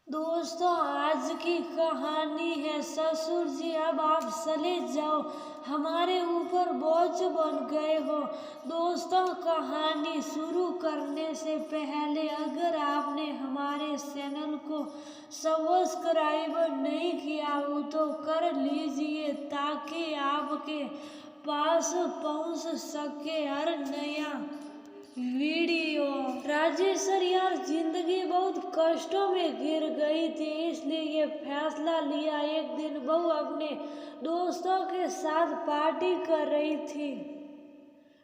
दोस्तों, आज की कहानी है ससुर जी अब आप चले जाओ, हमारे ऊपर बोझ बन गए हो। दोस्तों, कहानी शुरू करने से पहले अगर आपने हमारे चैनल को सब्सक्राइब नहीं किया हो तो कर लीजिए ताकि आपके पास पहुंच सके हर नया वीडियो। राजेश सर यार, जिंदगी बहुत कष्टों में गिर गई थी, इसलिए ये फैसला लिया। एक दिन बहू अपने दोस्तों के साथ पार्टी कर रही थी।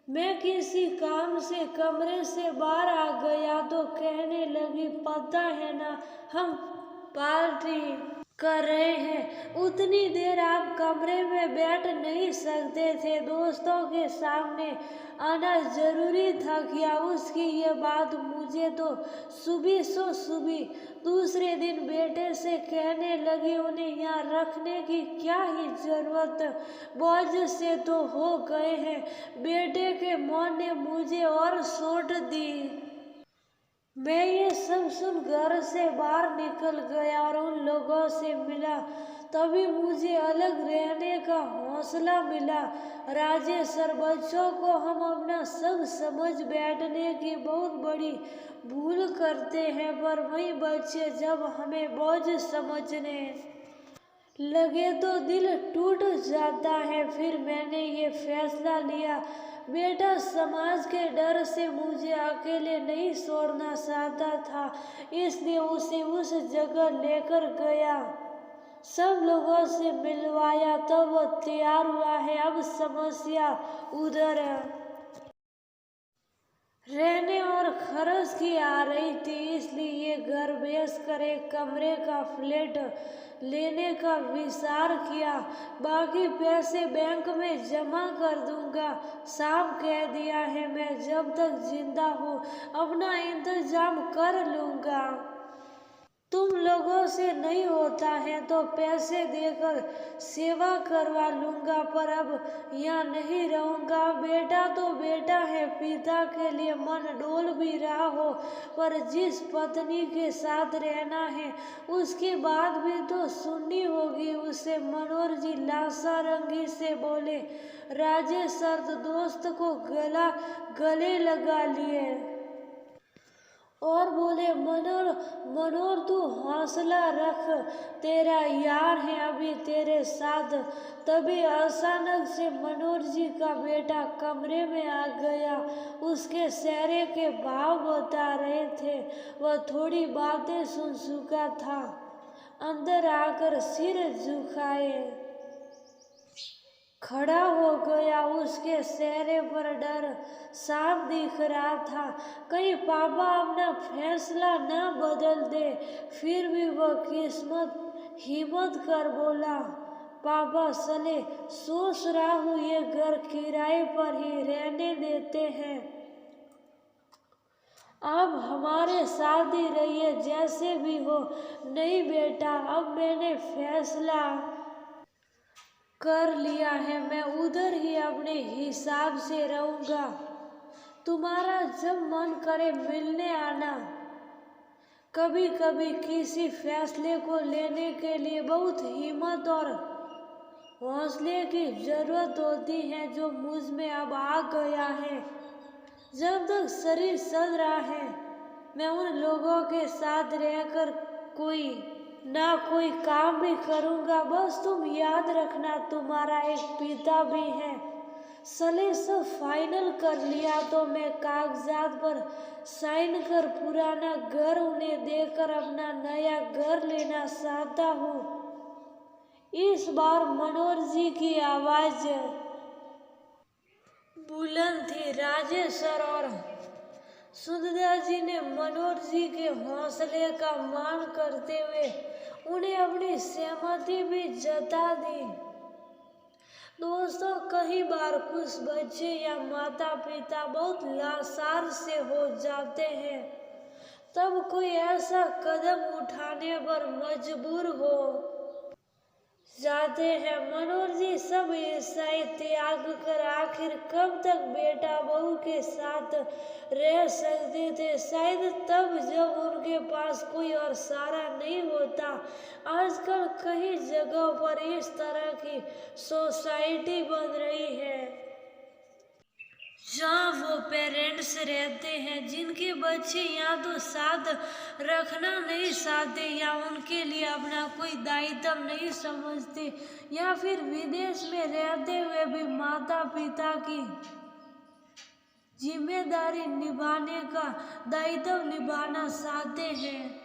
मैं किसी काम से कमरे से बाहर आ गया तो कहने लगी, पता है ना, हम पार्टी कर रहे हैं। उतनी देर आप कमरे में बैठ नहीं सकते थे, दोस्तों के सामने आना जरूरी था क्या? उसकी ये बात मुझे तो सुबह दूसरे दिन बेटे से कहने लगी, उन्हें यहाँ रखने की क्या ही जरूरत, बोझ से तो हो गए हैं। बेटे के मौन ने मुझे और सोट दी। मैं ये सब सुन घर से बाहर निकल गया और उन लोगों से मिला। तभी मुझे अलग रहने का हौसला मिला। राजेश सर, बच्चों को हम अपना सब समझ बैठने की बहुत बड़ी भूल करते हैं, पर वही बच्चे जब हमें बोझ समझने लगे तो दिल टूट जाता है। फिर मैंने ये फैसला लिया, बेटा समाज के डर से मुझे अकेले नहीं छोड़ना चाहता था, इसलिए उसे उस जगह लेकर गया, सब लोगों से मिलवाया, तब वो तैयार हुआ है। अब समस्या उधर रहने और खर्च की आ रही थी, इसलिए ये घर बेच कर एक कमरे का फ्लैट लेने का विचार किया। बाकी पैसे बैंक में जमा कर दूंगा। साफ कह दिया है, मैं जब तक जिंदा हूँ अपना इंतजाम कर लूंगा। तुम लोगों से नहीं होता है तो पैसे देकर सेवा करवा लूंगा, पर अब यहाँ नहीं रहूंगा। बेटा तो बेटा है, पिता के लिए मन डोल भी रहा हो, पर जिस पत्नी के साथ रहना है उसकी बात भी तो सुननी होगी उसे। मनोहर जी लासारंगी से बोले। राजेश सर दोस्त को गले लगा लिए और बोले, मनोहर तू हौसला रख, तेरा यार है अभी तेरे साथ। तभी अचानक से मनोहर जी का बेटा कमरे में आ गया। उसके चेहरे के भाव बता रहे थे, वह थोड़ी बातें सुन चुका था। अंदर आकर सिर झुकाए खड़ा हो गया। उसके चेहरे पर डर साफ दिख रहा था, कहीं पापा अपना फैसला न बदल दे। फिर भी वह हिम्मत कर बोला, पापा चले, सोच रहा हूँ ये घर किराए पर ही रहने देते हैं, अब हमारे साथ ही रहिए जैसे भी हो। नहीं बेटा, अब मैंने फैसला कर लिया है, मैं उधर ही अपने हिसाब से रहूंगा। तुम्हारा जब मन करे मिलने आना। कभी कभी किसी फैसले को लेने के लिए बहुत हिम्मत और हौसले की जरूरत होती है, जो मुझ में अब आ गया है। जब तक शरीर चल रहा है मैं उन लोगों के साथ रहकर कोई ना कोई काम भी करूँगा। बस तुम याद रखना, तुम्हारा एक पिता भी है। सले सब फाइनल कर लिया तो मैं कागजात पर साइन कर पुराना घर उन्हें देकर अपना नया घर लेना चाहता हूँ। इस बार मनोहर जी की आवाज बुलंद थी। राजेश सर और सुंदर जी ने मनोहर जी के हौसले का मान करते हुए उन्हें अपनी सहमति भी जता दी। दोस्तों, कई बार कुछ बच्चे या माता पिता बहुत लाचार से हो जाते हैं, तब कोई ऐसा कदम उठाने पर मजबूर हो जाते हैं। मनोहर जी सब ईसाई त्याग कर आखिर कब तक बेटा बहू के साथ रह सकते थे? शायद तब जब उनके पास कोई और सहारा नहीं होता। आजकल कई जगहों पर इस तरह की सोसाइटी बन रही है जहाँ वो पेरेंट्स रहते हैं जिनके बच्चे या तो साथ रखना नहीं चाहते या उनके लिए अपना कोई दायित्व नहीं समझते, या फिर विदेश में रहते हुए भी माता पिता की जिम्मेदारी निभाने का दायित्व निभाना चाहते हैं।